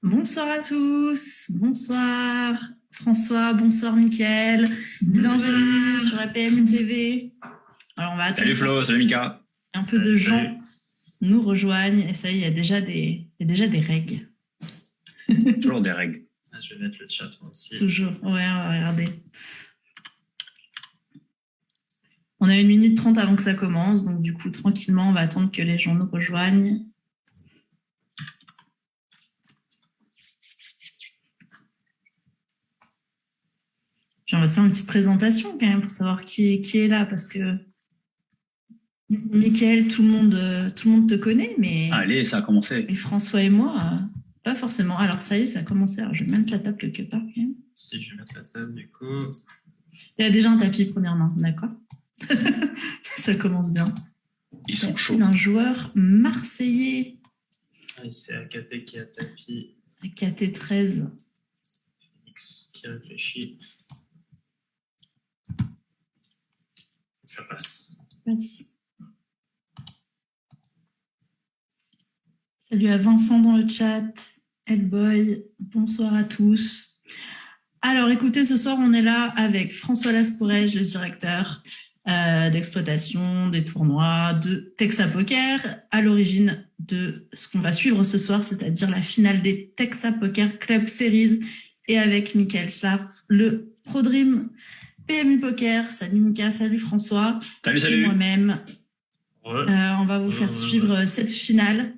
Bonsoir à tous, bonsoir François, bonsoir Mickaël, bienvenue sur la PMU TV. Alors on va attendre Salut Flo, salut Mika. un peu de gens nous rejoignent et ça y est, il y a déjà des règles. Toujours des règles. Je vais mettre le chat moi aussi. Toujours, ouais, on va regarder. On a 1 minute 30 avant que ça commence, donc du coup tranquillement on va attendre que les gens nous rejoignent. On va faire une petite présentation quand même pour savoir qui est là, parce que Mickaël, tout le monde te connaît, mais Allez, ça a commencé. et François et moi, pas forcément. Alors ça y est, ça a commencé. Alors je vais mettre la table quelque part quand même. Si je vais mettre la table du coup. Il y a déjà un tapis premièrement, d'accord. Ça commence bien. Ils sont chauds. Un joueur marseillais C'est AKT qui a tapis. KT13. X qui réfléchit. Ça passe. Salut à Vincent dans le chat. Hellboy, bonsoir à tous. Alors écoutez, ce soir on est là avec François Lascourège, le directeur d'exploitation des tournois de Texa Poker, à l'origine de ce qu'on va suivre ce soir, c'est-à-dire la finale des Texa Poker Club Series, et avec Michael Schwartz, le Pro Dream PMU Poker. Salut Mika, salut François. Salut, Et salut. moi-même. On va vous faire suivre cette finale.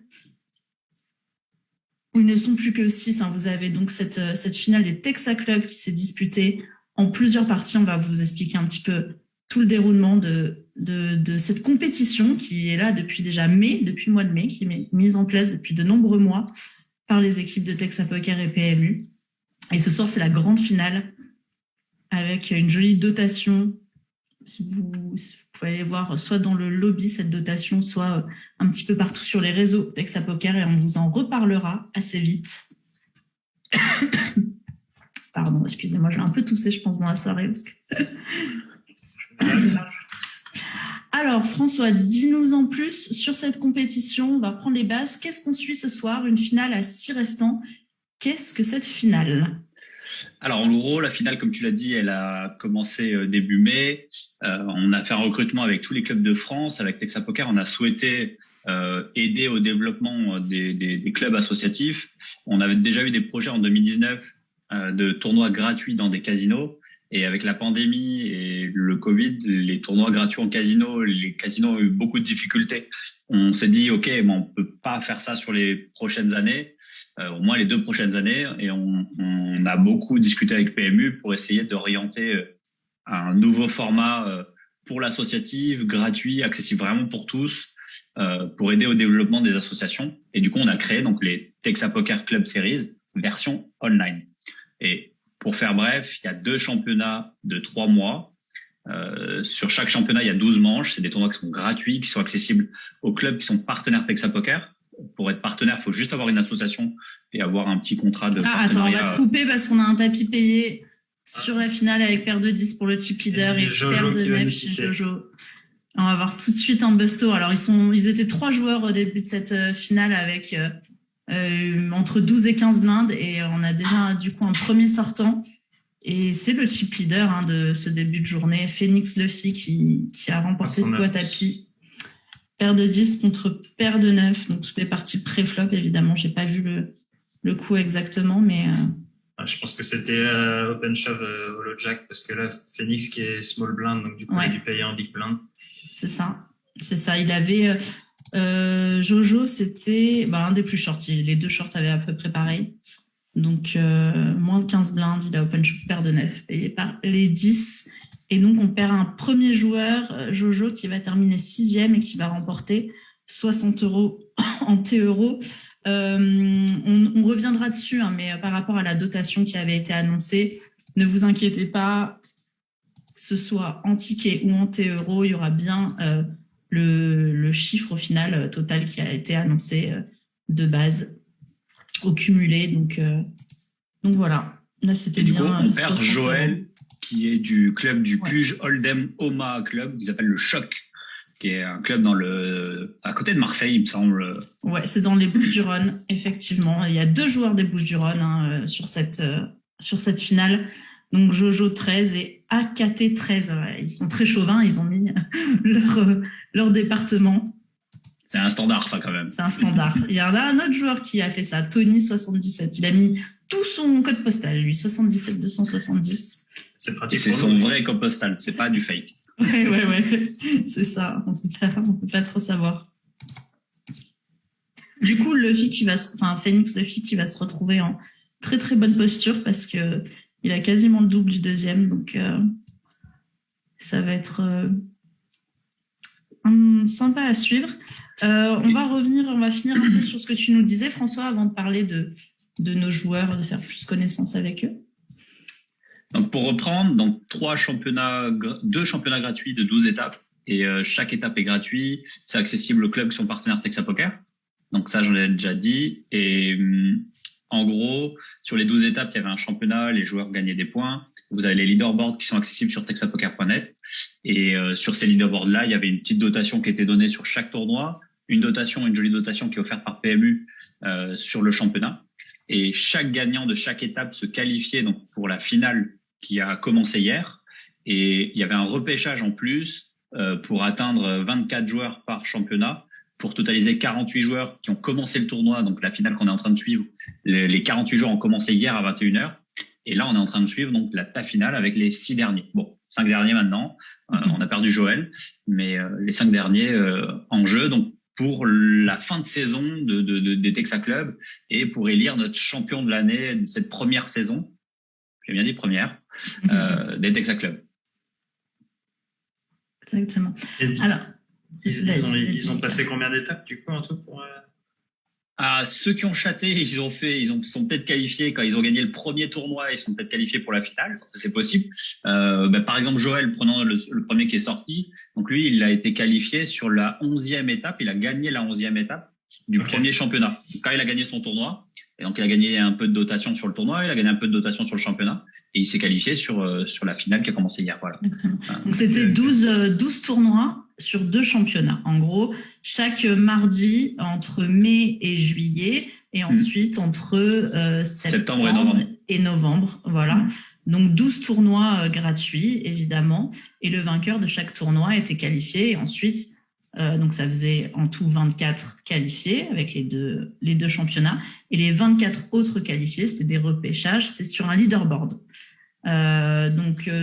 Ils ne sont plus que 6. Vous avez donc cette finale des Texa Club qui s'est disputée en plusieurs parties. On va vous expliquer un petit peu tout le déroulement de cette compétition qui est là depuis déjà depuis le mois de mai, qui est mise en place depuis de nombreux mois par les équipes de Texa Poker et PMU. Et ce soir, c'est la grande finale avec une jolie dotation. Si vous pouvez aller voir soit dans le lobby cette dotation, soit un petit peu partout sur les réseaux Texa Poker, et on vous en reparlera assez vite. Pardon, excusez-moi, j'ai un peu toussé, je pense, dans la soirée. Parce que... Alors, François, dis-nous en plus sur cette compétition. On va prendre les bases. Qu'est-ce qu'on suit ce soir? Une finale à 6 restants. Qu'est-ce que cette finale? Alors, en gros, la finale, comme tu l'as dit, elle a commencé début mai. On a fait un recrutement avec tous les clubs de France. Avec Texa Poker, on a souhaité aider au développement des clubs associatifs. On avait déjà eu des projets en 2019 de tournois gratuits dans des casinos. Et avec la pandémie et le Covid, les tournois gratuits en casino, les casinos ont eu beaucoup de difficultés. On s'est dit, OK, mais on peut pas faire ça sur les prochaines années. Au moins les 2 prochaines années, et on a beaucoup discuté avec PMU pour essayer d'orienter un nouveau format pour l'associative, gratuit, accessible vraiment pour tous, pour aider au développement des associations. Et du coup, on a créé donc les Texa Poker Club Series version online. Et pour faire bref, il y a 2 championnats de 3 mois. Sur chaque championnat, il y a 12 manches. C'est des tournois qui sont gratuits, qui sont accessibles aux clubs qui sont partenaires Texa Poker. Pour être partenaire, il faut juste avoir une association et avoir un petit contrat de partenariat. Attends, on va te couper parce qu'on a un tapis payé sur la finale avec paire de 10 pour le chip leader et paire de 9 chez Jojo. On va voir tout de suite un busto. Alors, ils étaient 3 joueurs au début de cette finale avec entre 12 et 15 blindes, et on a déjà du coup un premier sortant. Et c'est le chip leader de ce début de journée, Phoenix Luffy, qui a remporté ce coup à tapis. Paire de 10 contre paire de 9. Donc, tout est parti pré-flop, évidemment. Je n'ai pas vu le coup exactement, mais... Je pense que c'était open shove holo jack, parce que là, Phoenix qui est small blind, donc du coup, il a dû payer en big blind. C'est ça. Il avait... Jojo, c'était un des plus shorts. Les 2 shorts avaient à peu près pareil. Donc, moins de 15 blindes. Il a open shove paire de 9, payé par les 10. Et donc, on perd un premier joueur, Jojo, qui va terminer 6e et qui va remporter 60 € en T-euros. On reviendra dessus, mais par rapport à la dotation qui avait été annoncée, ne vous inquiétez pas, que ce soit en ticket ou en T-euros, il y aura bien le chiffre au final total qui a été annoncé de base, au cumulé. Donc voilà, là c'était bien. Du coup, on perd Joël, qui est du club du Puge Hold'em Oma Club, qui s'appelle le Choc. qui est un club à côté de Marseille, il me semble. Ouais, c'est dans les Bouches-du-Rhône, effectivement. Il y a 2 joueurs des Bouches-du-Rhône sur cette finale. Donc Jojo 13 et AKT 13. Ouais, ils sont très chauvins, ils ont mis leur département. C'est un standard, ça, quand même. C'est un standard. Il y en a un autre joueur qui a fait ça, Tony 77. Il a mis tout son code postal, lui, 77 270. C'est pratique. Et c'est son vrai code postal, c'est pas du fake. Ouais. C'est ça. On peut pas trop savoir. Du coup, Phoenix Luffy qui va se retrouver en très très bonne posture parce que il a quasiment le double du deuxième, donc ça va être sympa à suivre. On va finir un peu sur ce que tu nous disais, François, avant de parler de nos joueurs, de faire plus connaissance avec eux. Donc pour reprendre, 2 championnats gratuits de 12 étapes et chaque étape est gratuite. C'est accessible aux clubs qui sont partenaires Texas Poker. Donc ça, j'en ai déjà dit. Et en gros, sur les 12 étapes, il y avait un championnat, les joueurs gagnaient des points. Vous avez les leaderboards qui sont accessibles sur texapoker.net. Et sur ces leaderboards-là, il y avait une petite dotation qui était donnée sur chaque tournoi. Une jolie dotation qui est offerte par PMU sur le championnat. Et chaque gagnant de chaque étape se qualifiait donc pour la finale qui a commencé hier. Et il y avait un repêchage en plus pour atteindre 24 joueurs par championnat, pour totaliser 48 joueurs qui ont commencé le tournoi, donc la finale qu'on est en train de suivre. Les 48 joueurs ont commencé hier à 21h. Et là, on est en train de suivre donc ta finale avec les 6 derniers. Bon, 5 derniers maintenant. On a perdu Joël, mais les 5 derniers en jeu. Donc, pour la fin de saison des Texas Club et pour élire notre champion de l'année de cette première saison. J'ai bien dit première, des Texas Club. Exactement. Alors, ils ont passé combien d'étapes du coup en tout pour ceux qui ont chaté, ils sont peut-être qualifiés quand ils ont gagné le premier tournoi, ils sont peut-être qualifiés pour la finale, ça c'est possible. Par exemple Joël, prenant le premier qui est sorti, donc lui il a été qualifié sur la 11e étape, il a gagné la 11e étape du premier championnat. Quand il a gagné son tournoi, et donc il a gagné un peu de dotation sur le tournoi, il a gagné un peu de dotation sur le championnat, et il s'est qualifié sur la finale qui a commencé hier. Voilà. Donc c'était 12 tournois sur 2 championnats. En gros, chaque mardi entre mai et juillet, et ensuite entre septembre et novembre. Voilà. Donc 12 tournois gratuits, évidemment, et le vainqueur de chaque tournoi était qualifié, et ensuite donc ça faisait en tout 24 qualifiés avec les deux championnats, et les 24 autres qualifiés, c'était des repêchages, c'est sur un leaderboard.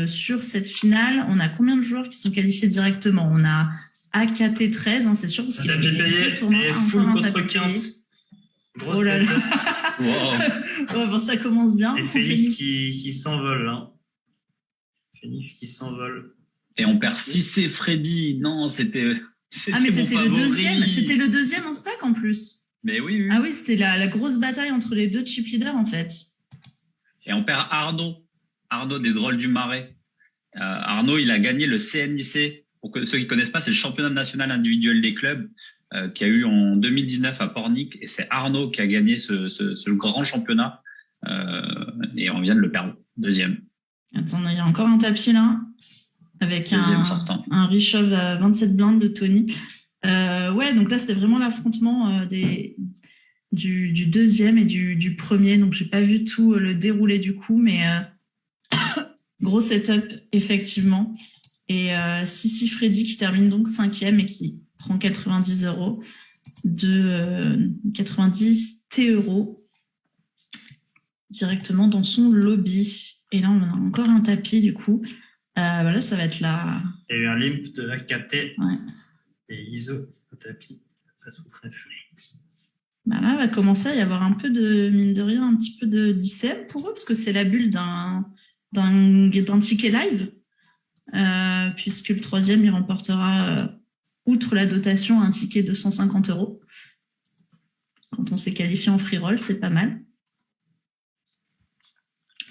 Sur cette finale, on a combien de joueurs qui sont qualifiés directement? On a AKT 13, c'est sûr, parce qu'il a gagné 2 tournois. Et full contre Quinte. Oh là là. Wow. Ça commence bien. Et Phoenix qui s'envole. Hein. Phoenix qui s'envole. Et on perd 6 Freddy. Non, c'était le deuxième en stack en plus. Mais oui. Ah oui, c'était la grosse bataille entre les 2 chip leaders en fait. Et on perd Arnaud des Drôles du Marais. Arnaud, il a gagné le CNIC. Pour ceux qui connaissent pas, c'est le championnat national individuel des clubs qui a eu en 2019 à Pornic. Et c'est Arnaud qui a gagné ce grand championnat. Et on vient de le perdre. Deuxième. Attends, il y a encore un tapis là. Avec un Richov à 27 blindes de Tony. Donc là, c'était vraiment l'affrontement du deuxième et du premier. Donc, j'ai pas vu tout le déroulé du coup, mais gros setup, effectivement. Et Sissi Freddy qui termine donc 5e et qui prend 90 € de 90 € directement dans son lobby. Et là, on a encore un tapis du coup. Là, ça va être là. Il y a eu un limp de AKT et ISO au tapis. Pas tout très fou. Là, va commencer à y avoir un peu de, mine de rien, un petit peu d'ICM pour eux, parce que c'est la bulle d'un ticket live, puisque le 3e, il remportera, outre la dotation, un ticket de 150 €. Quand on s'est qualifié en free roll, c'est pas mal.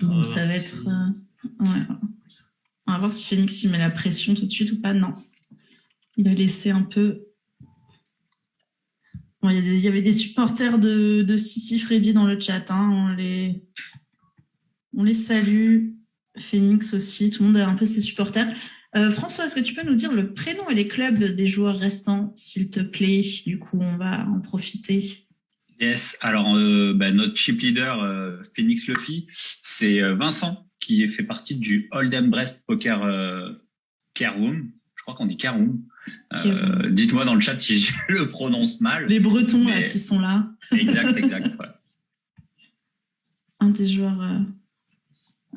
Donc, ça va être... On va voir si Phoenix il met la pression tout de suite ou pas. Non. Il a laissé un peu... Bon, il y avait des supporters de Sissi Freddy dans le chat. Hein. On les salue. Phoenix aussi. Tout le monde a un peu ses supporters. François, est-ce que tu peux nous dire le prénom et les clubs des joueurs restants, s'il te plaît? Du coup, on va en profiter. Yes, alors notre chip leader Phoenix Luffy, c'est Vincent qui fait partie du Hold'em Brest Poker Care Room. Je crois qu'on dit Care Room. Dites-moi dans le chat si je le prononce mal. Les Bretons là, qui sont là. Exact. Ouais. Un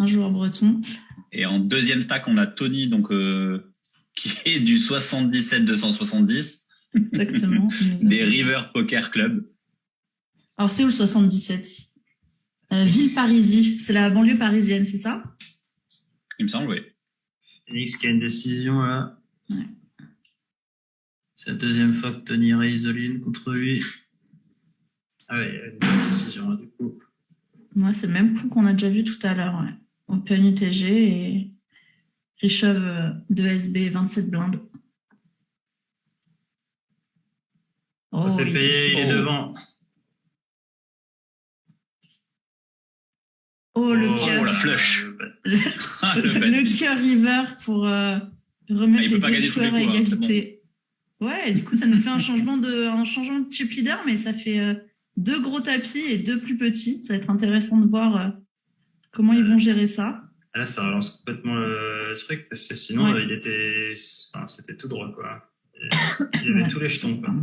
joueur breton. Et en deuxième stack, on a Tony, donc qui est du 77-270. Exactement. Des River Poker Club. Alors, c'est où le 77? Villeparisis. C'est la banlieue parisienne, c'est ça? Il me semble, oui. Phoenix qui a une décision, là. Ouais. C'est la deuxième fois que Tony raise all-in contre lui. Ah ouais, il y a une décision, là, du coup. Moi, c'est le même coup qu'on a déjà vu tout à l'heure. Ouais. Open UTG et Richov 2SB 27 blindes. Oh, c'est payé, il est devant. Oh, le cœur. Oh, la flush. Le cœur river pour remettre les deux joueurs à égalité. Bon. Ouais, du coup, ça nous fait un changement de chip leader, mais ça fait 2 gros tapis et 2 plus petits. Ça va être intéressant de voir comment ils vont gérer ça. Là, ça relance complètement le truc, parce que sinon, c'était tout droit, quoi. Il y avait tous les jetons, quoi.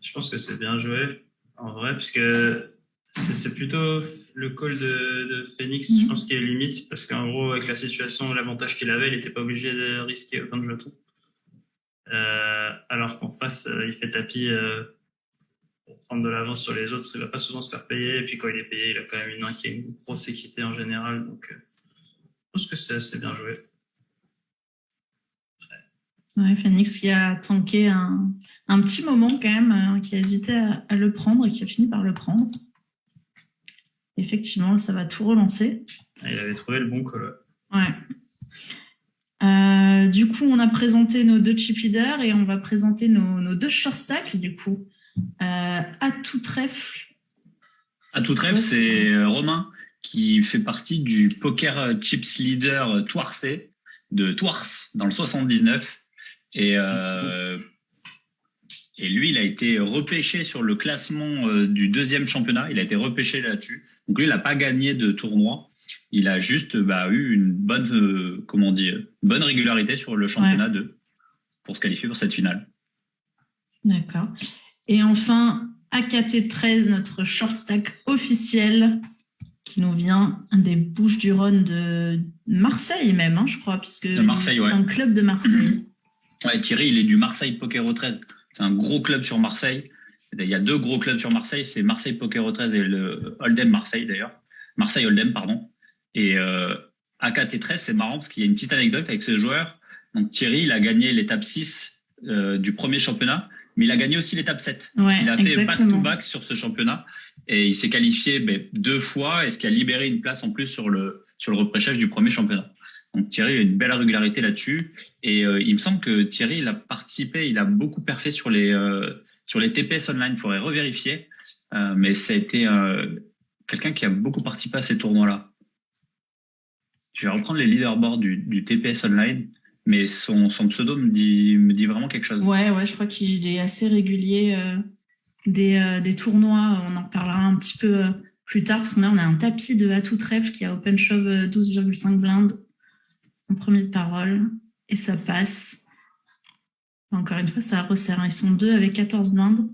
Je pense que c'est bien joué, en vrai, parce que c'est plutôt le call de Phoenix, je pense qu'il est limite, parce qu'en gros, avec la situation, l'avantage qu'il avait, il n'était pas obligé de risquer autant de jetons. Alors qu'en face, il fait tapis pour prendre de l'avance sur les autres, il ne va pas souvent se faire payer, et puis quand il est payé, il a quand même une main qui a une grosse équité en général, donc je pense que c'est assez bien joué. Ouais, Phoenix qui a tanké un petit moment quand même, qui a hésité à le prendre et qui a fini par le prendre. Effectivement, ça va tout relancer. Il avait trouvé le bon call. Ouais. Du coup, on a présenté nos 2 chip leaders et on va présenter nos 2 short stacks, du coup. À tout trèfle. À tout trèfle, c'est Romain qui fait partie du Poker Chips Leader Toircé de Tours dans le 79. Et lui, il a été repêché sur le classement du 2e championnat. Il a été repêché là-dessus. Donc lui, il n'a pas gagné de tournoi. Il a juste eu une bonne, bonne régularité sur le championnat 2 pour se qualifier pour cette finale. D'accord. Et enfin, AKT13, notre short stack officiel, qui nous vient des Bouches-du-Rhône de Marseille même, hein, je crois, puisque de Marseille, ouais. Un club de Marseille. Ouais, Thierry, il est du Marseille Poker au 13. C'est un gros club sur Marseille. Il y a 2 gros clubs sur Marseille, c'est Marseille Poker au 13 et le Hold'em Marseille d'ailleurs. Marseille Hold'em, pardon. Et AKT13, c'est marrant parce qu'il y a une petite anecdote avec ce joueur. Donc Thierry, il a gagné l'étape 6 du premier championnat, mais il a gagné aussi l'étape 7. Ouais, il a fait exactement. back-to-back sur ce championnat et il s'est qualifié 2 fois, et ce qui a libéré une place en plus sur le repêchage du premier championnat. Donc Thierry a une belle régularité là-dessus, et il me semble que Thierry, il a participé, il a beaucoup perfé sur les TPS online. Il faudrait revérifier, mais ça a été quelqu'un qui a beaucoup participé à ces tournois-là. Je vais reprendre les leaderboards du TPS online, mais son pseudo me dit vraiment quelque chose. Ouais, je crois qu'il est assez régulier des tournois. On en reparlera un petit peu plus tard, parce qu'on a un tapis de Atout Trèfle qui a open shove 12,5 blindes en premier de parole, et ça passe. Encore une fois, ça resserre. Ils sont 2 avec 14 blindes.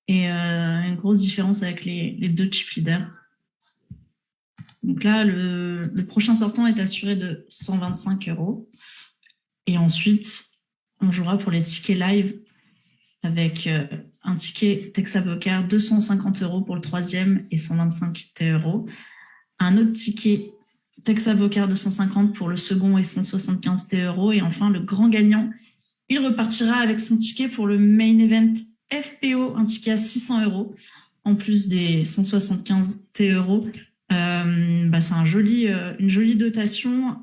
Et une grosse différence avec les 2 chip leaders. Donc là, le prochain sortant est assuré de 125 €. Et ensuite, on jouera pour les tickets live avec un ticket Texapoker 250 € pour le 3e et 125 €. Un autre ticket Texapoker 250 pour le second et 175 €. Et enfin, le grand gagnant, il repartira avec son ticket pour le main event FPO, un ticket à 600 €, en plus des 175 €. C'est une jolie dotation,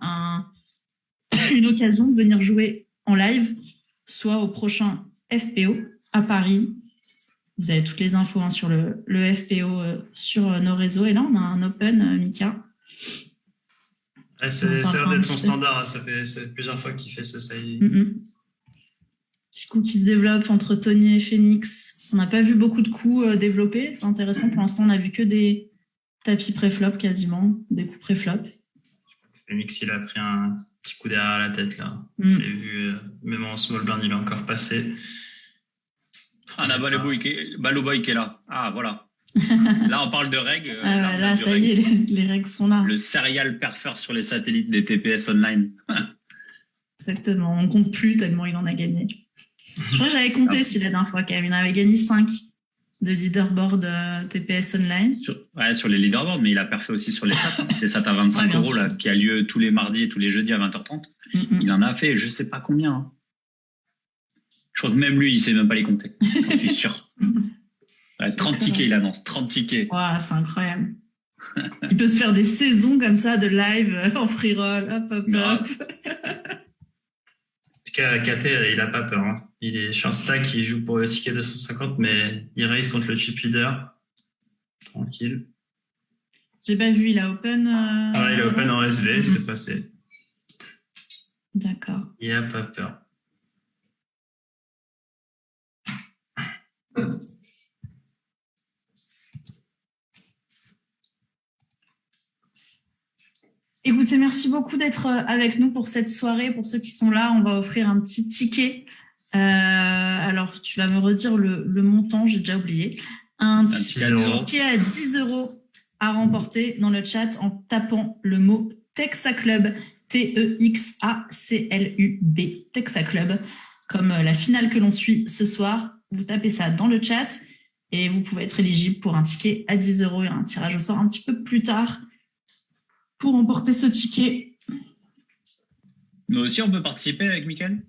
une occasion de venir jouer en live, soit au prochain FPO à Paris, Vous avez toutes les infos sur le FPO sur nos réseaux. Et là, on a un Open, Mika. Ouais, ça a l'air d'être son standard. Ça fait plusieurs fois qu'il fait ça. Petit coup qui se développe entre Tony et Phoenix. On n'a pas vu beaucoup de coups développés. C'est intéressant. Pour l'instant, on n'a vu que des tapis pré-flop quasiment, des coups pré-flop. Phoenix, il a pris un petit coup derrière la tête là. J'ai vu, même en small blind, il est encore passé. On a Baloboy qui est là. Ah, voilà. Là, on parle de règles. Là, ça y est, les règles sont là. Le serial perfer sur les satellites des TPS online. Exactement. On compte plus tellement il en a gagné. Je crois que j'avais compté la dernière fois quand même. Il en avait gagné 5 de leaderboard TPS online. Sur les leaderboards, mais il a perfé aussi sur les SAT. Les SAT à 25 € là, qui a lieu tous les mardis et tous les jeudis à 20h30. Il en a fait je sais pas combien. Hein. Je crois que même lui, il sait même pas les compter. J'en suis sûr. 30 tickets, il annonce. 30 tickets. Wow, c'est incroyable. Il peut se faire des saisons comme ça de live en free roll. Hop. En tout cas, KT, il a pas peur. Hein. Il est short stack, il joue pour le ticket 250, mais il raise contre le chip leader. Tranquille. J'ai pas vu, il a open. Il a open en SV, c'est passé. D'accord. Il a pas peur. Écoutez, merci beaucoup d'être avec nous pour cette soirée. Pour ceux qui sont là, on va offrir un petit ticket. Alors, tu vas me redire le montant, j'ai déjà oublié. Un ticket à 10 € à remporter dans le chat en tapant le mot Texa Club, TEXACLUB, Texa Club, comme la finale que l'on suit ce soir. Vous tapez ça dans le chat et vous pouvez être éligible pour un ticket à 10 €. Il y a un tirage au sort un petit peu plus tard pour remporter ce ticket. Nous aussi, on peut participer avec Mickaël.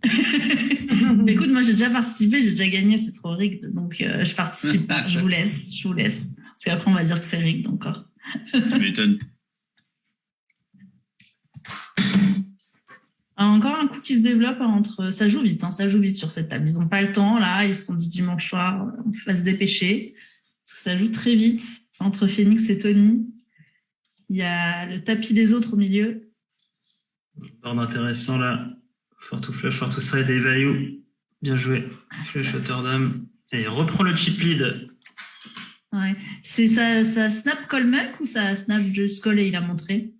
Écoute, moi, j'ai déjà participé, j'ai déjà gagné, c'est trop rigged, donc je participe pas. Je vous laisse. Parce qu'après, on va dire que c'est rigged encore. Tu m'étonnes. Encore un coup qui se développe entre. Ça joue vite sur cette table. Ils n'ont pas le temps, là, ils se sont dit dimanche soir, on va se dépêcher. Parce que ça joue très vite entre Phoenix et Tony. Il y a le tapis des autres au milieu. Board intéressant là. For to flush, for to straight et value. Bien joué. Flush Rotterdam. Et il reprend le chip lead. Ouais. C'est ça snap call muck ou ça snap just call et il a montré?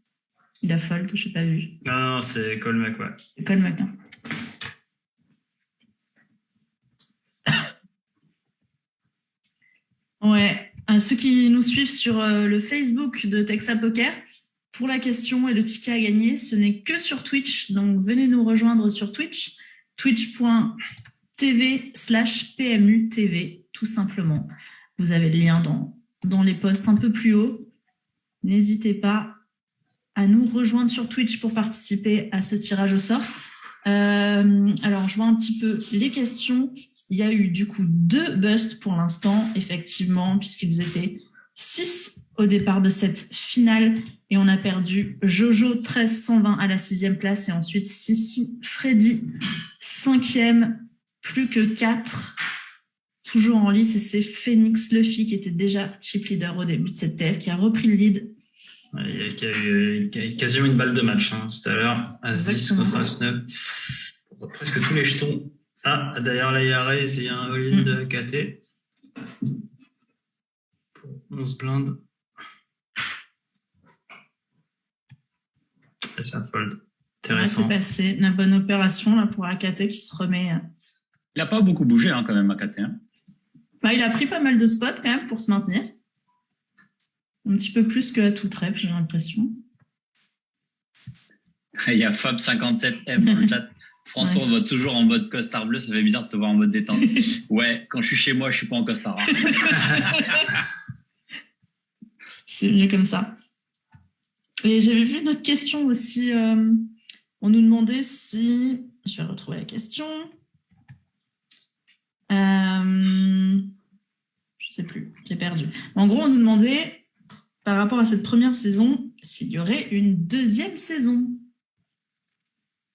Il a fold, je n'ai pas vu. Non, c'est call muck, ouais. C'est call muck, hein. Ouais. Ceux qui nous suivent sur le Facebook de Texa Poker, pour la question et le ticket à gagner, ce n'est que sur Twitch. Donc, venez nous rejoindre sur Twitch, twitch.tv/PMUTV, tout simplement. Vous avez le lien dans les posts un peu plus haut. N'hésitez pas à nous rejoindre sur Twitch pour participer à ce tirage au sort. Alors, je vois un petit peu les questions. Il y a eu du coup 2 busts pour l'instant, effectivement, puisqu'ils étaient 6 au départ de cette finale. Et on a perdu Jojo 13-120 à la 6e place et ensuite Sissi Freddy 5e, plus que 4. Toujours en lice, et c'est Phoenix Luffy qui était déjà chip leader au début de cette TF qui a repris le lead. Il y a eu quasiment une balle de match tout à l'heure. As-10 contre As-9. Presque tous les jetons. Ah, d'ailleurs, là, il y a raise et il y a un all-in de KT. Pour 11 blindes. Et ça fold. Intéressant. Ouais, c'est passé. La bonne opération là, pour AKT qui se remet. Il n'a pas beaucoup bougé quand même, AKT. Il a pris pas mal de spots quand même pour se maintenir. Un petit peu plus qu'à tout trèfle, j'ai l'impression. Il y a Fab57F dans le chat. François, on vote toujours en mode costard bleu. Ça fait bizarre de te voir en mode détente. Ouais, quand je suis chez moi, je suis pas en costard. C'est mieux comme ça. Et j'avais vu une autre question aussi. On nous demandait si... Je vais retrouver la question. Je sais plus, j'ai perdu. En gros, on nous demandait, par rapport à cette première saison, s'il y aurait une 2e saison.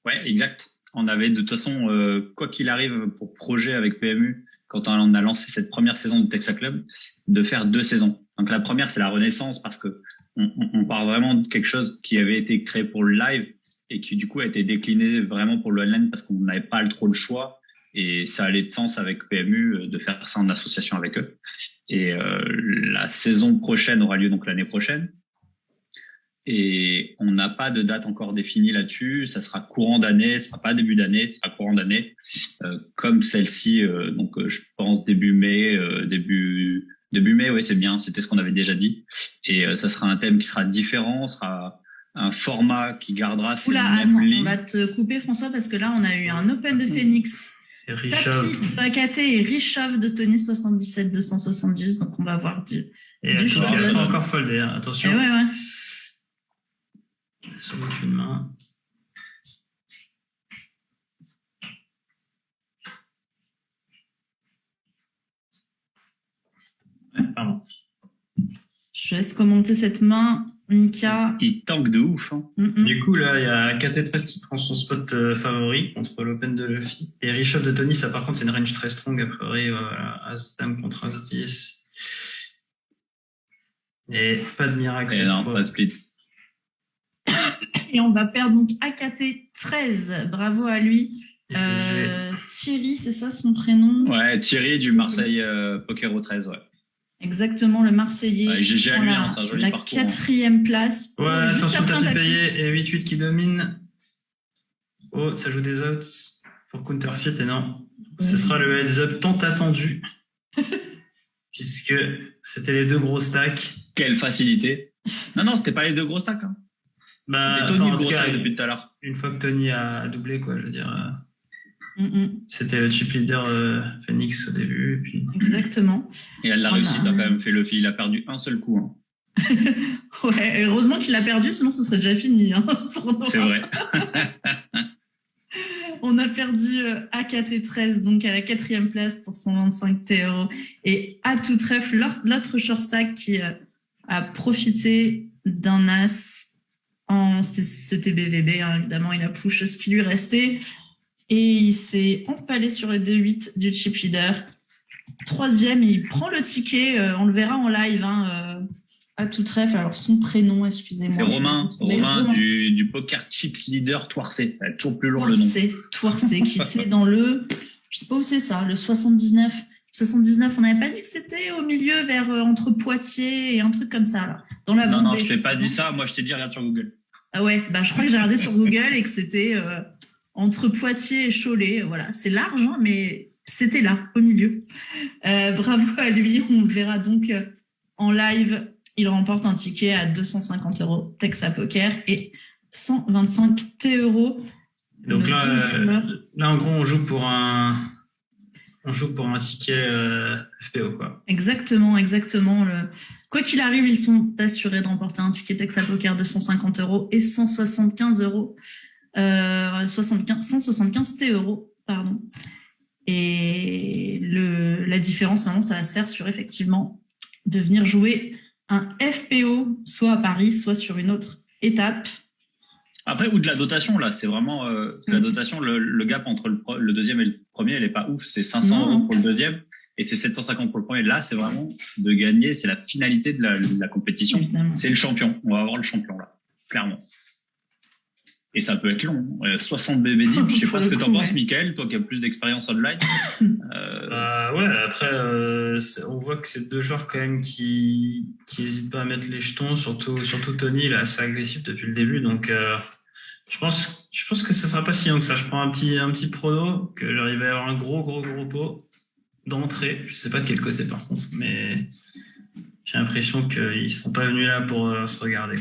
Ouais, exact. On avait de toute façon, quoi qu'il arrive pour projet avec PMU, quand on a lancé cette première saison de Texa Club, de faire 2 saisons. Donc la première, c'est la renaissance parce que on part vraiment de quelque chose qui avait été créé pour le live et qui du coup a été décliné vraiment pour le online parce qu'on n'avait pas trop le choix et ça allait de sens avec PMU de faire ça en association avec eux. Et la saison prochaine aura lieu donc l'année prochaine. Et on n'a pas de date encore définie là-dessus. Ça sera courant d'année, ce sera pas début d'année, ce sera courant d'année, comme celle-ci. Donc, je pense début mai, début mai. Oui, c'est bien. C'était ce qu'on avait déjà dit. Et ça sera un thème qui sera différent, sera un format qui gardera ces mêmes attends, lignes. on va te couper François parce que là, on a eu un Open de Phoenix. Richov. Pacaté et Richov de Tony 77-270. Donc, on va voir du showdown. showdown. Il n'a pas encore foldé, hein. Attention. Et ouais. Sur aucune main. Ouais, pardon. Je laisse commenter cette main. Mika. Il tank de ouf. Hein. Du coup, là, il y a KT13 qui prend son spot favori contre l'Open de Luffy. Et Richov de Tony, ça par contre, c'est une range très strong a priori. Voilà, As-Dame contre As-10. Et pas de miracle. Et non, pas de split. Et on va perdre donc AKT 13. Bravo à lui. Thierry, c'est ça son prénom? Ouais, Thierry du Marseille Pokero 13, ouais. Exactement, le Marseillais. Ouais, GG à lui, hein, c'est un joli parcours. La 4e place. Ouais, attention, tapis payé et 8-8 qui domine. Oh, ça joue des outs pour counterfeit et non. Ce sera le heads-up tant attendu. Puisque c'était les 2 gros stacks. Quelle facilité. Non, c'était pas les 2 gros stacks. Hein. Bah, c'était Tony le gros stack depuis tout à l'heure. Une fois que Tony a doublé, quoi, je veux dire. C'était le chip leader Phoenix au début. Et puis... Exactement. Et elle l'a réussi, t'as quand même fait le fil. Il a perdu un seul coup. Hein. Ouais, heureusement qu'il a perdu, sinon ce serait déjà fini. Hein, c'est vrai. On a perdu AKT 13, donc à la 4e place pour 125 €. Et à tout trèfle, l'autre short stack qui a profité d'un as c'était BVB, hein, évidemment, il a push ce qui lui restait. Et il s'est empalé sur les 2-8 du chip leader. 3e, il prend le ticket. On le verra en live à tout trèfle. Alors, son prénom, excusez-moi. C'est Romain du poker chip leader Toircé. Ça va être toujours plus lourd le nom. Toircé, qui c'est dans le... Je sais pas où c'est ça, le 79. 79, on n'avait pas dit que c'était au milieu, vers entre Poitiers et un truc comme ça. Là. Dans la non, je t'ai pas dit ça. Moi, je t'ai dit regarde sur Google. Ah ouais, bah je crois que j'ai regardé sur Google et que c'était... entre Poitiers et Cholet, voilà, c'est large, hein, mais c'était là, au milieu. Bravo à lui, on le verra donc en live. Il remporte un ticket à 250 € Texa Poker et 125 €. Donc là, en gros, on joue pour un ticket FPO, quoi. Exactement. Quoi qu'il arrive, ils sont assurés de remporter un ticket Texa Poker de 150 € et 175 €. 175 €, pardon. Et la différence, maintenant, ça va se faire sur, effectivement, de venir jouer un FPO, soit à Paris, soit sur une autre étape. Après, ou de la dotation, là, c'est vraiment la dotation, le gap entre le deuxième et le premier, elle est pas ouf. C'est 500 € pour le deuxième et c'est 750 pour le premier. Là, c'est vraiment de gagner, c'est la finalité de la compétition. Évidemment. C'est le champion. On va avoir le champion, là, clairement. Et ça peut être long. 60 BB deep, je sais pas ce que t'en penses, Mickaël, toi qui as plus d'expérience online. Ouais, après, on voit que c'est 2 joueurs quand même qui hésitent pas à mettre les jetons, surtout Tony, il est assez agressif depuis le début, donc je pense que ça sera pas si long que ça. Je prends un petit prono, que j'arrive à avoir un gros pot d'entrée. Je sais pas de quel côté par contre, mais j'ai l'impression qu'ils sont pas venus là pour se regarder.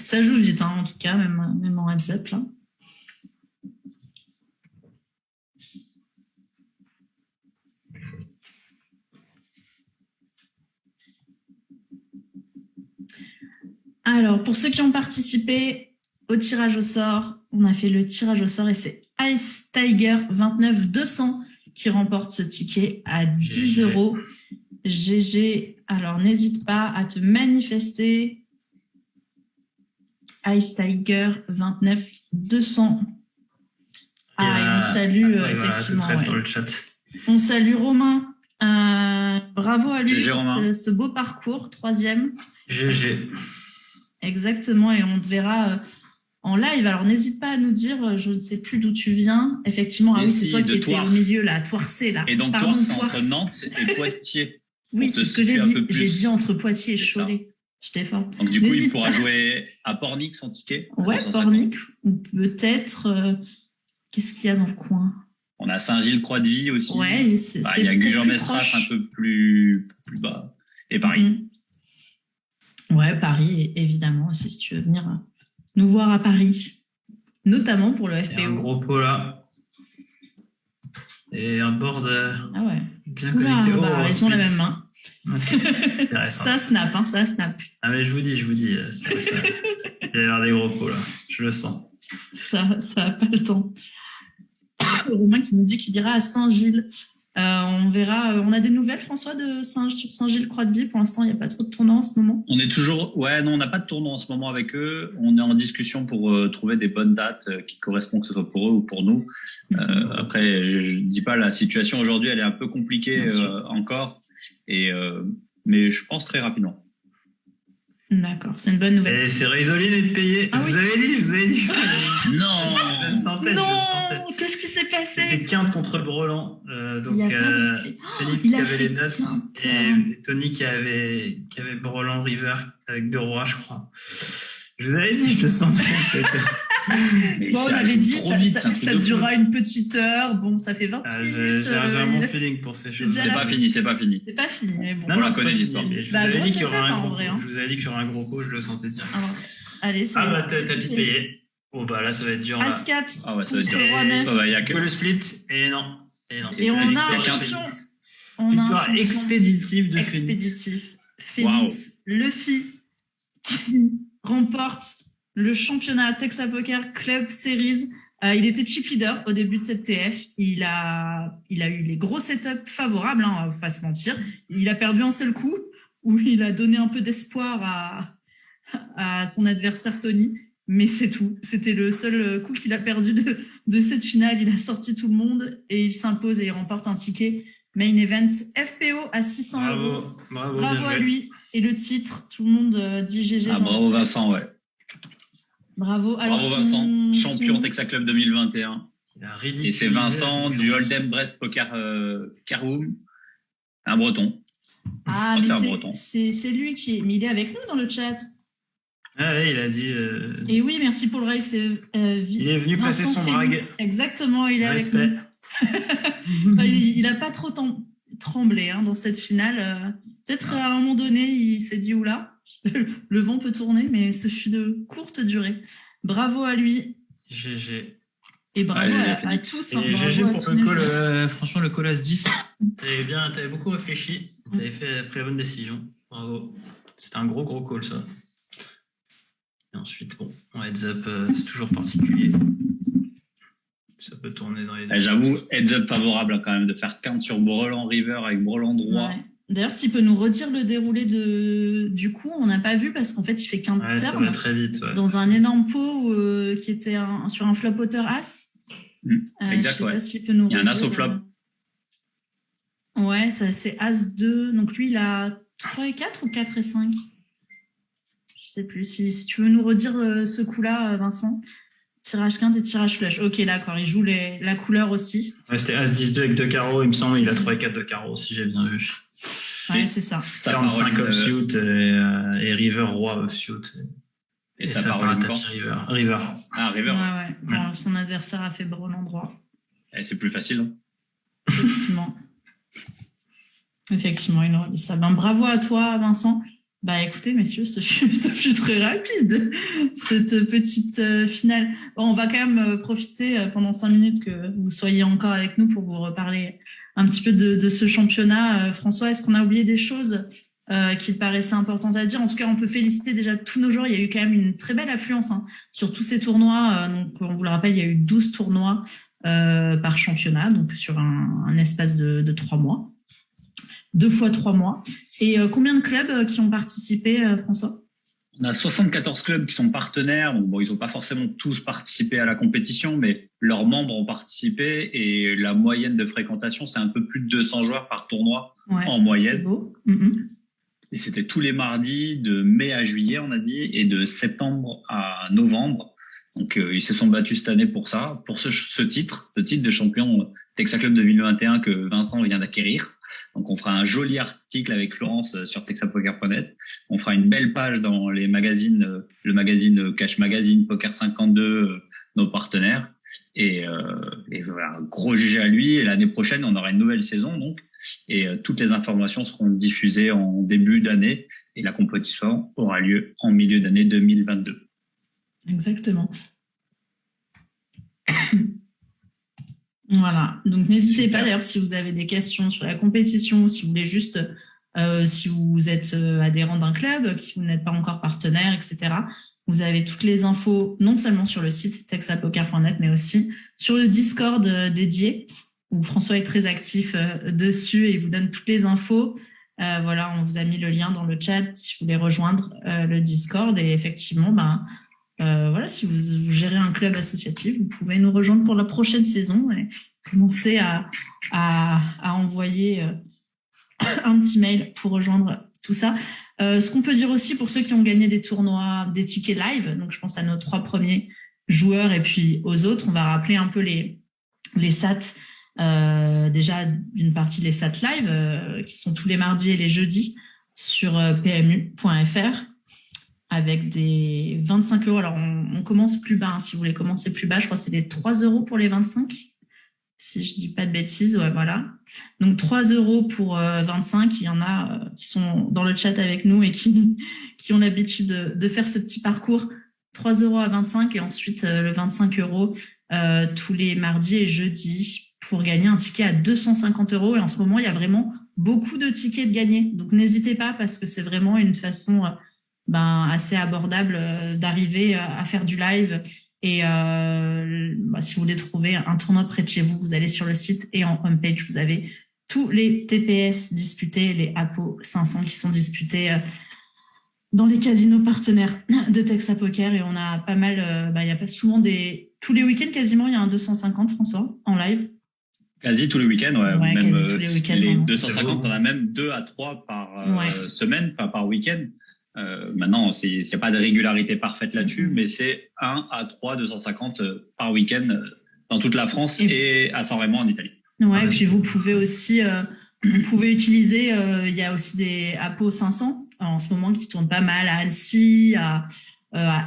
Ça joue vite, hein, en tout cas, même en heads-up, là. Alors, pour ceux qui ont participé au tirage au sort, on a fait le tirage au sort et c'est Ice Tiger 29200 qui remporte ce ticket à 10 €. GG, alors n'hésite pas à te manifester. Ice Tiger 29200. Ah, et on salue effectivement. Dans le chat. On salue Romain Bravo à lui GG, pour Romain. ce beau parcours, 3e. GG. Exactement, et on te verra en live. Alors n'hésite pas à nous dire, je ne sais plus d'où tu viens. Effectivement, Et oui, c'est si, toi de qui étais Thouars. au milieu là, Thouarsé là. Et donc, Pardon, Thouars, c'est Thouars. entre Nantes et Poitiers. Oui, pour te c'est ce que j'ai situer un dit. peu plus. J'ai dit entre Poitiers et C'est ça. Cholet. J'étais fort. Donc, du coup, il N'hésite pourra pas. jouer à Pornic son ticket. à Ouais, 250. Pornic, ou peut-être. Qu'est-ce qu'il y a dans le coin? On a Saint-Gilles-Croix-de-Vie aussi. Ouais, c'est Il y a peut-être Gujan-Mestras plus un peu plus bas. Et Paris. Ouais, Paris, évidemment, aussi, si tu veux venir nous voir à Paris. Notamment pour le Il y a un FPO. gros pot là. Et un board Ah ouais. bien Oula, connecté. bah, ils ont la même main. Intéressant. Ça snap, hein, ça snap. Ah mais je vous dis, il va y avoir des gros pots là. Je le sens. Ça a pas le temps. Romain qui nous dit qu'il ira à Saint-Gilles. On verra. On a des nouvelles, François, sur Saint-Gilles-Croix-de-Vie. Pour l'instant, il n'y a pas trop de tournois en ce moment. On est toujours, non, on n'a pas de tournoi en ce moment avec eux. On est en discussion pour trouver des bonnes dates qui correspondent, que ce soit pour eux ou pour nous. Après, je dis pas, la situation aujourd'hui, elle est un peu compliquée encore. Mais je pense très rapidement. D'accord, c'est une bonne nouvelle. Et c'est résolu d'être payé. Ah vous oui. avez dit. Non. Je le sentais. Non, qu'est-ce qui s'est passé? C'était Quinte contre Brelan. Donc, Il y a pas de- Félix il qui a avait fait les notes Quinte. et Tony qui avait Brelan River avec 2 rois, je crois. Je vous avais dit, je le sentais. Mais Bon, on ça avait arrive dit trop ça, vite, ça, c'est un truc ça de durera fou. une petite heure. Bon, ça fait 26 minutes. J'ai un bon feeling pour ces choses. déjà C'est là. pas fini, c'est pas fini. C'est pas fini, mais bon. Non, On la c'est connaît, pas l'histoire. fini, mais je vous Bah, avais gros dit qu'il y aurait setup, un en gros vrai, pot. hein. Je vous avais dit qu'il y aurait un gros pot, je le sentais dire. Ah, allez, c'est Ah bah t'as dû payer. Bon bah là ça va être dur là. As-4. Ah ouais, ça va être dur. Contre Roi neuf. Il y a que Le split et non. Et on a un il y a champion. Félix. On a un Victoire champion expéditive de Félix. expéditif. Félix Luffy qui remporte le championnat Texas Poker Club Series. Il était chip leader au début de cette TF. Il a eu les gros setups favorables, hein, on va pas se mentir. Il a perdu un seul coup où il a donné un peu d'espoir à son adversaire Tony. Mais c'est tout. C'était le seul coup qu'il a perdu de cette finale. Il a sorti tout le monde et il s'impose et il remporte un ticket main event FPO à 600 €. Bravo Bravo à lui. Et le titre, tout le monde dit GG. Ah, bravo Vincent, ouais. Bravo. Alors, Bravo Vincent, champion Texas Club 2021. Et c'est Vincent du Hold'em Brest Poker Caroom, un breton. Ah, C'est un mais breton. c'est lui qui est... Mais il est avec nous dans le chat. Ah ouais, il a dit. Et oui, merci pour le race. Il est venu placer Vincent son Félix. brag. Exactement, il est Respect. avec nous. Il n'a pas trop tremblé hein, dans cette finale. Peut-être à un moment donné, il s'est dit oula, le vent peut tourner, mais ce fut de courte durée. Bravo à lui. GG. Et bravo Ouais, à tous. Hein, Et bravo GG à pour tous le les call, joueurs. franchement, le call As-10. T'avais beaucoup réfléchi. T'avais pris la bonne décision. Bravo. C'était un gros call, ça. Et ensuite, bon, en heads up, c'est toujours particulier. Ça peut tourner dans les deux. J'avoue, heads up favorable quand même de faire quinte sur Brelan River avec Brelan droit. Ouais. D'ailleurs, s'il peut nous redire le déroulé du coup, on n'a pas vu parce qu'en fait, il fait qu'un Ouais, ça terme va très vite. Ouais. dans un énorme pot qui était sur un flop hauteur as. Exact, je sais ouais. pas s'il peut nous Il y a un redire, as au flop. Ouais, ça c'est as 2. Donc lui, il a 3 et 4 ou 4 et 5 ? Je sais plus. Si tu veux nous redire ce coup-là, Vincent. Tirage quinte et tirage flush. Ok, d'accord. Il joue la couleur aussi. Ouais, c'était As-10-2 avec 2 carreaux, il me semble. Il a 3 et 4 de carreaux, si j'ai bien vu. Ouais, c'est ça. Sa 45 parole, offsuit et River roi offsuit. et sa parole tapis encore. River. Ah, River. Ouais. Quand son adversaire a fait Brelan droit. C'est plus facile. Hein. Effectivement, il aurait dit ça. Ben, bravo à toi, Vincent. Bah écoutez, messieurs, ça fut très rapide, cette petite finale. Bon, on va quand même profiter pendant 5 minutes que vous soyez encore avec nous pour vous reparler un petit peu de ce championnat. François, est-ce qu'on a oublié des choses qui te paraissaient importantes à dire? En tout cas, on peut féliciter déjà tous nos joueurs. Il y a eu quand même une très belle affluence sur tous ces tournois. Donc, on vous le rappelle, il y a eu 12 tournois par championnat, donc sur un espace de 3 mois. 2 fois 3 mois. Et combien de clubs qui ont participé, François? On a 74 clubs qui sont partenaires. Donc bon, ils n'ont pas forcément tous participé à la compétition, mais leurs membres ont participé et la moyenne de fréquentation, c'est un peu plus de 200 joueurs par tournoi en moyenne. C'est beau. Et c'était tous les mardis de mai à juillet, on a dit, et de septembre à novembre. Donc ils se sont battus cette année pour ça, pour ce titre de champion Texas Club 2021 que Vincent vient d'acquérir. Donc on fera un joli article avec Laurence sur texapoker.net. On fera une belle page dans les magazines, le magazine Cash Magazine, Poker 52, nos partenaires. Et voilà, gros GG à lui. Et l'année prochaine, on aura une nouvelle saison, donc. Et toutes les informations seront diffusées en début d'année. Et la compétition aura lieu en milieu d'année 2022. Exactement. Voilà. Donc, n'hésitez pas, d'ailleurs, si vous avez des questions sur la compétition, si vous voulez juste, si vous êtes adhérent d'un club, que vous n'êtes pas encore partenaire, etc. Vous avez toutes les infos, non seulement sur le site texapoker.net, mais aussi sur le Discord dédié, où François est très actif dessus et il vous donne toutes les infos. Voilà, on vous a mis le lien dans le chat si vous voulez rejoindre le Discord. Et effectivement, voilà, si vous gérez un club associatif, vous pouvez nous rejoindre pour la prochaine saison et commencer à envoyer un petit mail pour rejoindre tout ça. Ce qu'on peut dire aussi pour ceux qui ont gagné des tournois, des tickets live, donc je pense à nos 3 premiers joueurs et puis aux autres, on va rappeler un peu les SAT. Déjà d'une partie les SAT live qui sont tous les mardis et les jeudis sur pmu.fr avec des 25 €. Alors on commence plus bas, hein, si vous voulez commencer plus bas, je crois que c'est des 3 € pour les 25, si je dis pas de bêtises. Ouais, voilà, donc 3 € pour 25. Il y en a qui sont dans le chat avec nous et qui ont l'habitude de faire ce petit parcours. 3 € à 25 et ensuite le 25 € tous les mardis et jeudis pour gagner un ticket à 250 €. Et en ce moment, il y a vraiment beaucoup de tickets de gagner. Donc, n'hésitez pas parce que c'est vraiment une façon assez abordable d'arriver à faire du live. Et si vous voulez trouver un tournoi près de chez vous, vous allez sur le site et en homepage, vous avez tous les TPS disputés, les APO 500 qui sont disputés dans les casinos partenaires de Texas Poker. Et on a pas mal, il y a pas souvent tous les week-ends quasiment, il y a un 250, François, en live. Quasi tous les week-ends, ouais, même quasi tous les week-ends, les 250, on a même 2 à 3 par semaine, enfin par week-end. Maintenant, il n'y a pas de régularité parfaite là-dessus, mais c'est 1 à 3, 250 par week-end dans toute la France et à San Remo en Italie. Ouais, et puis vous pouvez aussi, utiliser, il y a aussi des APO 500 en ce moment qui tournent pas mal à Annecy, à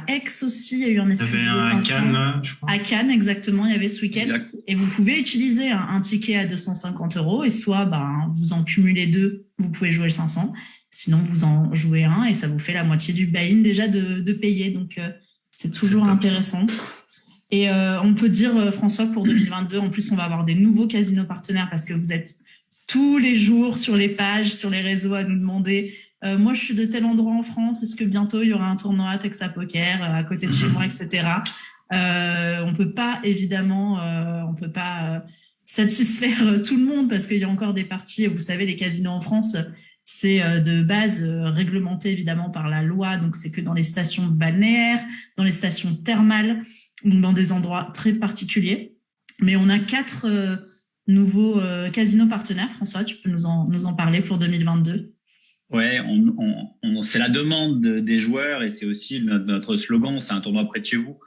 Aix aussi, il y a eu un exclusif de 500. À Cannes, je crois. À Cannes, exactement, il y avait ce week-end. Exact. Et vous pouvez utiliser un ticket à 250 € et soit vous en cumulez 2, vous pouvez jouer le 500. Sinon, vous en jouez un et ça vous fait la moitié du buy-in déjà de payer. Donc, c'est toujours intéressant. Et on peut dire, François, pour 2022, en plus, on va avoir des nouveaux casinos partenaires parce que vous êtes tous les jours sur les pages, sur les réseaux à nous demander moi, je suis de tel endroit en France, est-ce que bientôt il y aura un tournoi à Texas Poker à côté de chez moi, etc. On peut pas, évidemment, satisfaire tout le monde parce qu'il y a encore des parties, vous savez, les casinos en France, c'est de base réglementé évidemment par la loi, donc c'est que dans les stations balnéaires, dans les stations thermales, donc dans des endroits très particuliers. Mais on a 4 nouveaux casinos partenaires. François, tu peux nous en parler pour 2022? Ouais, c'est la demande des joueurs et c'est aussi notre slogan, c'est un tournoi près de chez vous.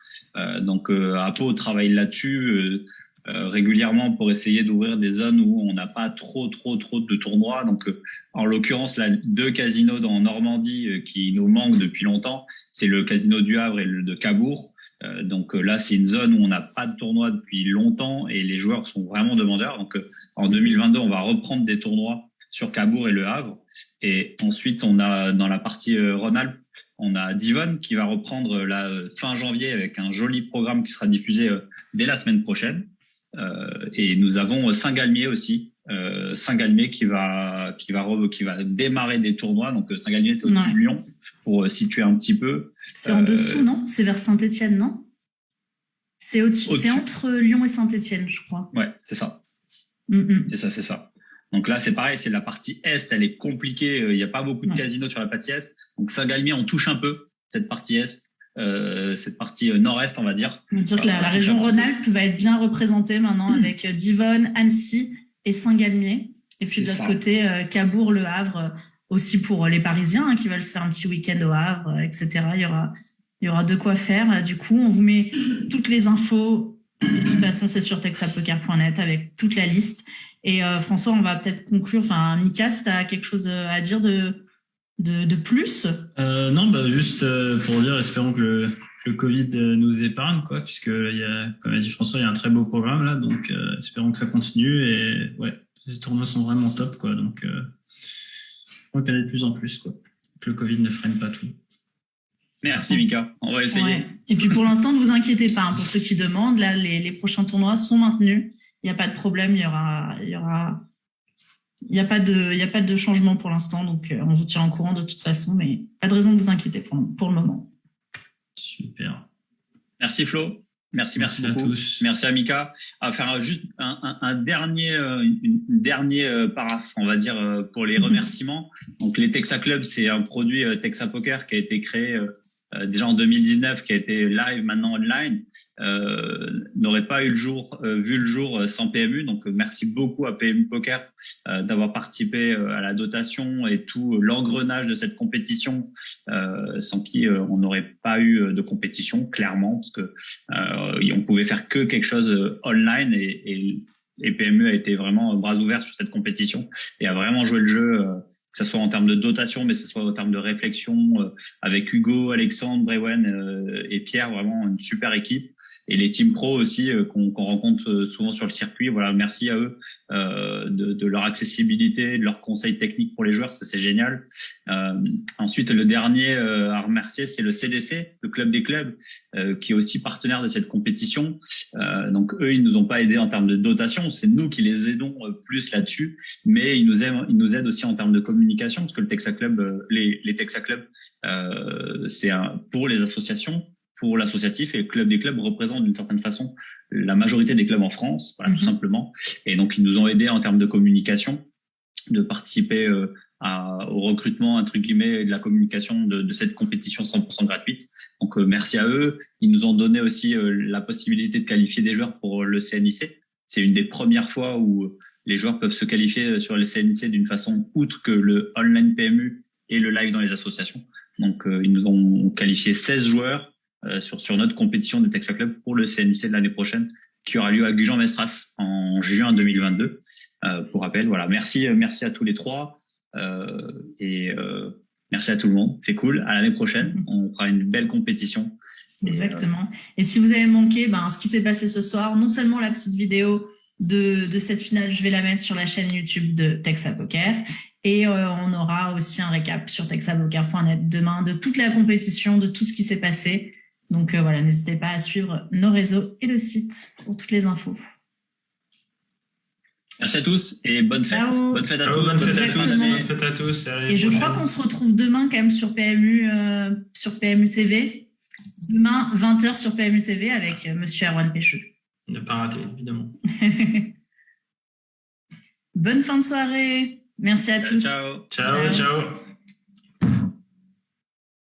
Donc Apo travaille là-dessus régulièrement pour essayer d'ouvrir des zones où on n'a pas trop de tournois. Donc en l'occurrence, là, 2 casinos en Normandie qui nous manquent depuis longtemps, c'est le casino du Havre et le de Cabourg. Donc là, c'est une zone où on n'a pas de tournoi depuis longtemps et les joueurs sont vraiment demandeurs. Donc en 2022, on va reprendre des tournois sur Cabourg et le Havre. Et ensuite, on a dans la partie Rhône-Alpes, on a Divonne qui va reprendre la fin janvier avec un joli programme qui sera diffusé dès la semaine prochaine. Et nous avons Saint-Galmier aussi, Saint-Galmier qui va démarrer des tournois. Donc Saint-Galmier, c'est au-dessus de Lyon pour situer un petit peu. C'est en dessous, non? C'est vers Saint-Étienne, non? C'est au-dessus. C'est entre Lyon et Saint-Étienne, je crois. Ouais, c'est ça. C'est ça. Donc là, c'est pareil, c'est la partie Est, elle est compliquée. Il n'y a pas beaucoup de casinos sur la partie Est. Donc Saint-Galmier, on touche un peu. cette partie est, cette partie nord-est, on va dire. On va dire que la région Rhône-Alpes va être bien représentée maintenant avec Divonne, Annecy et Saint-Galmier. Et puis de l'autre côté, Cabourg, Le Havre, aussi pour les Parisiens qui veulent se faire un petit week-end au Havre, etc. Il y aura de quoi faire. Du coup, on vous met toutes les infos. De toute façon, c'est sur texapoker.net avec toute la liste. Et François, on va peut-être conclure. Enfin, Mika, si tu as quelque chose à dire de plus. Non, juste pour dire, espérons que le Covid nous épargne, quoi, puisque comme a dit François, il y a un très beau programme là, donc espérons que ça continue. Et ouais, les tournois sont vraiment top, quoi. Donc on connaît de plus en plus, quoi. Que le Covid ne freine pas tout. Merci Mika, on va essayer. Ouais. Et puis pour l'instant, ne vous inquiétez pas. Hein, pour ceux qui demandent, là, les prochains tournois sont maintenus. Il n'y a pas de problème. Il n'y a pas de changement pour l'instant. Donc on vous tient au courant de toute façon, mais pas de raison de vous inquiéter pour le moment. Super. Merci Flo. Merci beaucoup. À tous. Merci à Mika. À faire juste un dernier paraphe, on va dire, pour les remerciements. Donc les Texa Club, c'est un produit Texa Poker qui a été créé déjà en 2019, qui a été live, maintenant online, n'aurait pas vu le jour sans PMU. Donc merci beaucoup à PMU Poker d'avoir participé à la dotation et tout l'engrenage de cette compétition, sans qui on n'aurait pas eu de compétition, clairement, parce que on pouvait faire que quelque chose online et PMU a été vraiment bras ouverts sur cette compétition et a vraiment joué le jeu. Que ce soit en termes de dotation, mais que ce soit en termes de réflexion, avec Hugo, Alexandre, Brewen et Pierre, vraiment une super équipe. Et les team pro aussi qu'on rencontre souvent sur le circuit. Voilà, merci à eux de leur accessibilité, de leurs conseils techniques pour les joueurs, ça c'est génial. Ensuite, le dernier à remercier, c'est le CDC, le club des clubs, qui est aussi partenaire de cette compétition. Donc eux, ils nous ont pas aidés en termes de dotation, c'est nous qui les aidons plus là-dessus, mais ils nous aident aussi en termes de communication, parce que le Texa Club, les Texa Club, c'est pour les associations, pour l'associatif, et le club des clubs représente d'une certaine façon la majorité des clubs en France, voilà, tout simplement. Et donc, ils nous ont aidés en termes de communication, de participer au recrutement, entre guillemets, de la communication de cette compétition 100% gratuite. Donc, merci à eux. Ils nous ont donné aussi la possibilité de qualifier des joueurs pour le CNIC. C'est une des premières fois où les joueurs peuvent se qualifier sur le CNIC d'une façon outre que le online PMU et le live dans les associations. Donc, ils nous ont qualifié 16 joueurs sur notre compétition des Texa Club pour le CNIC de l'année prochaine, qui aura lieu à Gujan-Mestras en juin 2022. Pour rappel, voilà. Merci à tous les trois et merci à tout le monde. C'est cool. À l'année prochaine, on fera une belle compétition. Exactement. Et si vous avez manqué ce qui s'est passé ce soir, non seulement la petite vidéo de cette finale, je vais la mettre sur la chaîne YouTube de Texa Poker. Et on aura aussi un récap sur texapoker.net demain de toute la compétition, de tout ce qui s'est passé. Donc voilà, n'hésitez pas à suivre nos réseaux et le site pour toutes les infos. Merci à tous et bonne fête. Bonne fête à tous. Bonne fête à tous. Et je crois qu'on se retrouve demain quand même sur PMU TV. Demain, 20h sur PMU TV avec Monsieur Erwan Pêcheux. Ne pas rater, évidemment. Bonne fin de soirée. Merci à tous. Ciao.